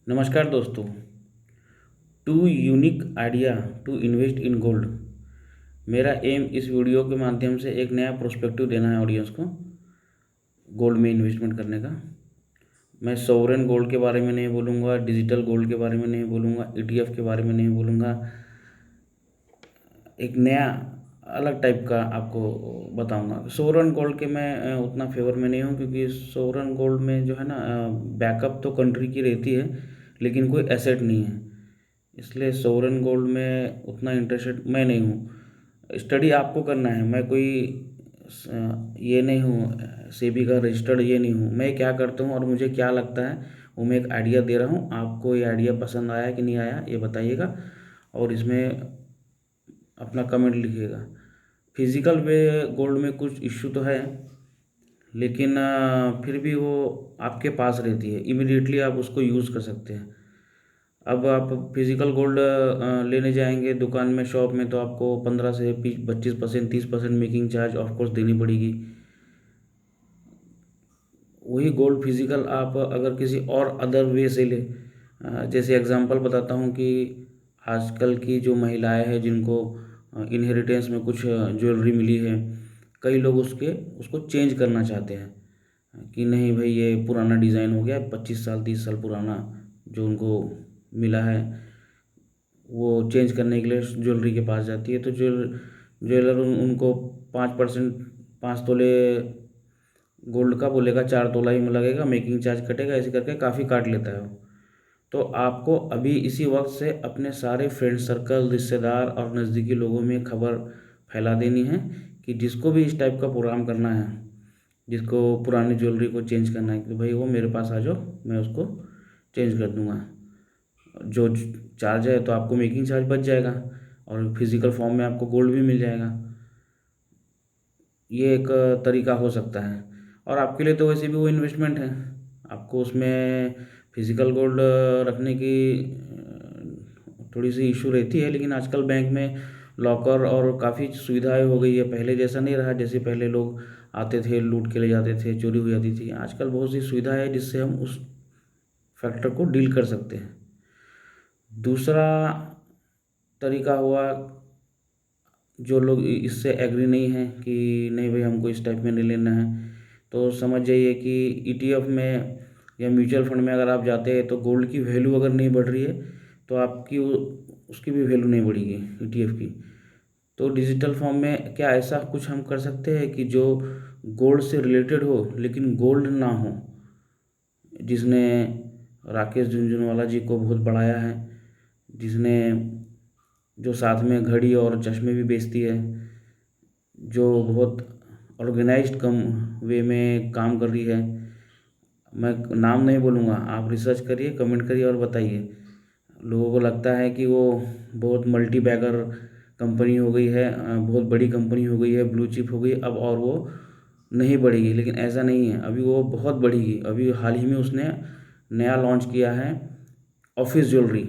नमस्कार दोस्तों। Two unique idea to invest in gold. मेरा एम इस वीडियो के माध्यम से एक नया प्रोस्पेक्टिव देना है ऑडियंस को गोल्ड में इन्वेस्टमेंट करने का। मैं सॉवरेन गोल्ड के बारे में नहीं बोलूँगा, डिजिटल गोल्ड के बारे में नहीं बोलूँगा, ईटीएफ के बारे में नहीं बोलूँगा। एक नया अलग टाइप का आपको बताऊंगा। सोवरेन गोल्ड के मैं उतना फेवर में नहीं हूँ, क्योंकि सोवरेन गोल्ड में जो है ना, बैकअप तो कंट्री की रहती है लेकिन कोई एसेट नहीं है, इसलिए सोवरेन गोल्ड में उतना इंटरेस्टेड मैं नहीं हूँ। स्टडी आपको करना है, मैं कोई ये नहीं हूँ, सेबी का रजिस्टर्ड ये नहीं हूँ। मैं क्या करता हूँ और मुझे क्या लगता है वो मैं एक आइडिया दे रहा हूँ। आपको ये आइडिया पसंद आया कि नहीं आया ये बताइएगा, और इसमें अपना कमेंट लिखिएगा। फिजिकल वे गोल्ड में कुछ इश्यू तो है, लेकिन फिर भी वो आपके पास रहती है, इमीडिएटली आप उसको यूज़ कर सकते हैं। अब आप फिजिकल गोल्ड लेने जाएंगे दुकान में, शॉप में, तो आपको 15 से 25%, 30% मेकिंग चार्ज ऑफकोर्स देनी पड़ेगी। वही गोल्ड फिजिकल आप अगर किसी और अदर वे से ले, जैसे एग्जांपल बताता हूँ कि आजकल की जो महिलाएं हैं जिनको इनहेरिटेंस में कुछ ज्वेलरी मिली है, कई लोग उसको चेंज करना चाहते हैं कि नहीं भाई ये पुराना डिज़ाइन हो गया, 25 साल 30 साल पुराना जो उनको मिला है, वो चेंज करने के लिए ज्वेलरी के पास जाती है। तो ज्वेलर उनको 5%, 5 तोले गोल्ड का बोलेगा 4 तोला ही में लगेगा, मेकिंग चार्ज कटेगा, ऐसे करके काफ़ी काट लेता है वो। तो आपको अभी इसी वक्त से अपने सारे फ्रेंड सर्कल, रिश्तेदार और नज़दीकी लोगों में खबर फैला देनी है कि जिसको भी इस टाइप का प्रोग्राम करना है, जिसको पुरानी ज्वेलरी को चेंज करना है, कि भाई वो मेरे पास आ जाओ, मैं उसको चेंज कर दूंगा। जो चार्ज है तो आपको मेकिंग चार्ज बच जाएगा, और फिजिकल फॉर्म में आपको गोल्ड भी मिल जाएगा। ये एक तरीका हो सकता है। और आपके लिए तो वैसे भी वो इन्वेस्टमेंट है, आपको उसमें फिजिकल गोल्ड रखने की थोड़ी सी इशू रहती है, लेकिन आजकल बैंक में लॉकर और काफ़ी सुविधाएं हो गई है। पहले जैसा नहीं रहा, जैसे पहले लोग आते थे लूट के ले जाते थे, चोरी हो जाती थी। आजकल बहुत सी सुविधा है जिससे हम उस फैक्टर को डील कर सकते हैं। दूसरा तरीका हुआ, जो लोग इससे एग्री नहीं है कि नहीं भाई हमको इस टाइप में नहीं लेना है, तो समझ जाइए कि ईटीएफ में या म्यूचुअल फंड में अगर आप जाते हैं तो गोल्ड की वैल्यू अगर नहीं बढ़ रही है तो आपकी उसकी भी वैल्यू नहीं बढ़ेगी ईटीएफ की। तो डिजिटल फॉर्म में क्या ऐसा कुछ हम कर सकते हैं कि जो गोल्ड से रिलेटेड हो लेकिन गोल्ड ना हो, जिसने राकेश झुनझुनवाला जी को बहुत बढ़ाया है, जिसने जो साथ में घड़ी और चश्मे भी बेचती है, जो बहुत ऑर्गेनाइज्ड कम वे में काम कर रही है। मैं नाम नहीं बोलूँगा, आप रिसर्च करिए, कमेंट करिए और बताइए। लोगों को लगता है कि वो बहुत मल्टी बैगर कंपनी हो गई है, बहुत बड़ी कंपनी हो गई है, ब्लू चिप हो गई अब, और वो नहीं बढ़ेगी, लेकिन ऐसा नहीं है। अभी वो बहुत बढ़ेगी। अभी हाल ही में उसने नया लॉन्च किया है ऑफिस ज्वेलरी।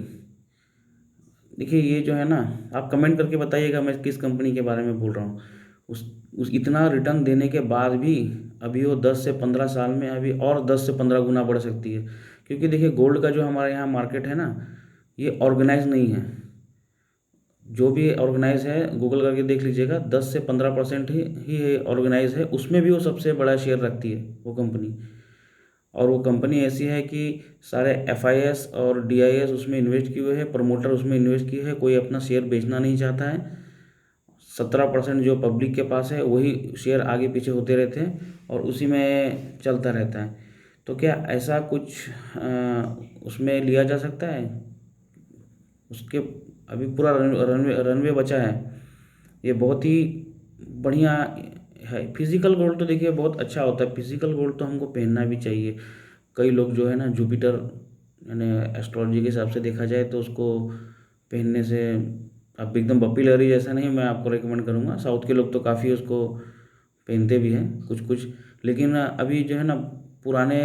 देखिए ये जो है ना, आप कमेंट करके बताइएगा मैं किस कंपनी के बारे में बोल रहा हूँ। उस इतना रिटर्न देने के बाद भी अभी वो 10 से 15 साल में अभी और 10 से 15 गुना बढ़ सकती है। क्योंकि देखिए गोल्ड का जो हमारे यहाँ मार्केट है ना, ये ऑर्गेनाइज नहीं है। जो भी ऑर्गेनाइज है गूगल करके देख लीजिएगा, 10 से 15% ही ऑर्गेनाइज है, उसमें भी वो सबसे बड़ा शेयर रखती है वो कंपनी। और वो कंपनी ऐसी है कि सारे एफआईएस और डीआईएस उसमें इन्वेस्ट किए हुए हैं, प्रमोटर उसमें इन्वेस्ट किए हैं, कोई अपना शेयर बेचना नहीं चाहता है। 17% जो पब्लिक के पास है वही शेयर आगे पीछे होते रहते हैं और उसी में चलता रहता है। तो क्या ऐसा कुछ उसमें लिया जा सकता है? उसके अभी पूरा रनवे रनवे बचा है। ये बहुत ही बढ़िया है। फिजिकल गोल्ड तो देखिए बहुत अच्छा होता है, फिजिकल गोल्ड तो हमको पहनना भी चाहिए। कई लोग जो है ना, जुपिटर यानी एस्ट्रोलॉजी के हिसाब से देखा जाए तो उसको पहनने से अब एकदम बप्पी लहरी जैसा नहीं मैं आपको रिकमेंड करूँगा। साउथ के लोग तो काफ़ी उसको पहनते भी हैं कुछ कुछ। लेकिन अभी जो है ना, पुराने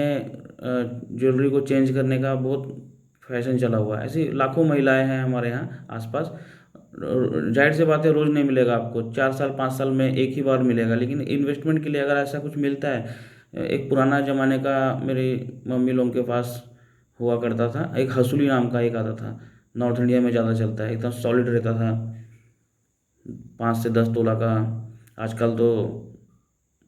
ज्वेलरी को चेंज करने का बहुत फैशन चला हुआ है। ऐसी लाखों महिलाएं हैं हमारे यहाँ आसपास। जाहिर सी बात है रोज़ नहीं मिलेगा आपको, 4 साल 5 साल में एक ही बार मिलेगा, लेकिन इन्वेस्टमेंट के लिए अगर ऐसा कुछ मिलता है। एक पुराना ज़माने का मेरी मम्मी लोगों के पास हुआ करता था। एक हसूली नाम का एक आता था, नॉर्थ इंडिया में ज़्यादा चलता है, एकदम सॉलिड रहता था, 5 से 10 तोला का। आजकल तो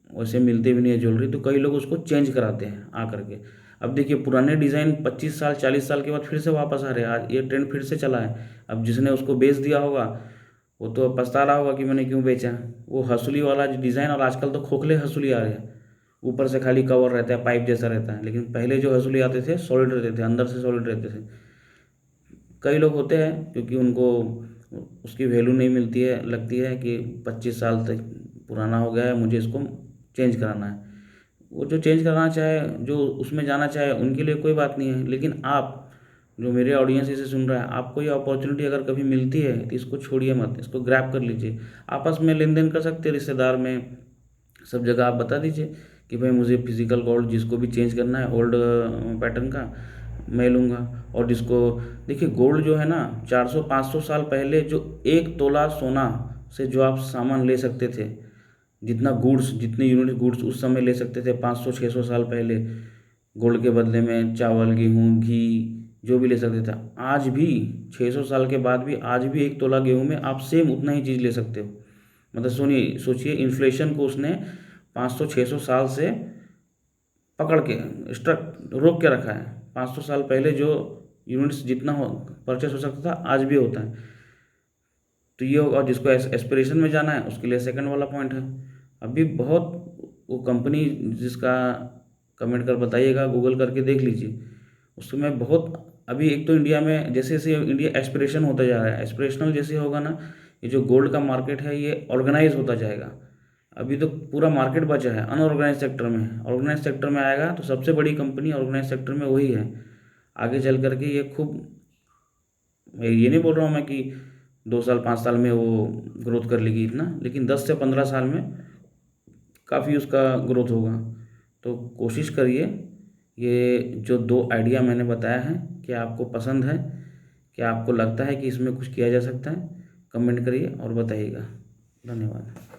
वैसे मिलते भी नहीं है ज्वेलरी, तो कई लोग उसको चेंज कराते हैं आ करके। अब देखिए पुराने डिज़ाइन 25 साल 40 साल के बाद फिर से वापस आ रहे हैं, आज ये ट्रेंड फिर से चला है। अब जिसने उसको बेच दिया होगा वो तो अब पछता रहा होगा कि मैंने क्यों बेचा। वो हंसुली वाला जो डिज़ाइन, और आजकल तो खोखले हंसुली आ रहे हैं, ऊपर से खाली कवर रहता है, पाइप जैसा रहता है, लेकिन पहले जो हंसुली आते थे सॉलिड रहते थे, अंदर से सॉलिड रहते थे। कई लोग होते हैं क्योंकि उनको उसकी वैल्यू नहीं मिलती है, लगती है कि 25 साल तक पुराना हो गया है, मुझे इसको चेंज कराना है। वो जो चेंज कराना चाहे, जो उसमें जाना चाहे, उनके लिए कोई बात नहीं है, लेकिन आप जो मेरे ऑडियंस इसे सुन रहा है, आपको ये अपॉर्चुनिटी अगर कभी मिलती है तो इसको छोड़िए मत, इसको ग्रैब कर लीजिए। आपस में लेन देन कर सकते हैं, रिश्तेदार में, सब जगह आप बता दीजिए कि भाई मुझे फिजिकल गोल्ड जिसको भी चेंज करना है ओल्ड पैटर्न का, मैं लूँगा। और जिसको, देखिए गोल्ड जो है ना, 400 500 साल पहले जो 1 तोला सोना से जो आप सामान ले सकते थे, जितना गुड्स, जितने यूनिट गुड्स उस समय ले सकते थे 500 600 साल पहले, गोल्ड के बदले में चावल गेहूँ घी जो भी ले सकते थे, आज भी 600 साल के बाद भी आज भी 1 तोला गेहूँ में आप सेम उतना ही चीज़ ले सकते हो। मतलब सुनिए, सोचिए, इन्फ्लेशन को उसने 500 600 साल से पकड़ के स्ट्रक रोक के रखा है। 500 साल पहले जो यूनिट्स जितना हो परचेस हो सकता था आज भी होता है। तो ये होगा, और जिसको एस्पिरेशन में जाना है उसके लिए सेकंड वाला पॉइंट है। अभी बहुत, वो कंपनी जिसका, कमेंट कर बताइएगा, गूगल करके देख लीजिए, उसमें बहुत, अभी एक तो इंडिया में जैसे जैसे इंडिया एस्पिरेशन होता जा रहा है, एस्पिरेशनल जैसे होगा ना, ये जो गोल्ड का मार्केट है ये ऑर्गेनाइज होता जाएगा। अभी तो पूरा मार्केट बचा है अनऑर्गेनाइज सेक्टर में, ऑर्गेनाइज सेक्टर में आएगा तो सबसे बड़ी कंपनी ऑर्गेनाइज सेक्टर में वही है। आगे चल करके ये खूब, मैं ये नहीं बोल रहा हूँ मैं कि 2 साल 5 साल में वो ग्रोथ कर लेगी इतना, लेकिन 10 से 15 साल में काफ़ी उसका ग्रोथ होगा। तो कोशिश करिए, ये जो 2 आइडिया मैंने बताया है, क्या आपको पसंद है, क्या आपको लगता है कि इसमें कुछ किया जा सकता है, कमेंट करिए और बताइएगा। धन्यवाद।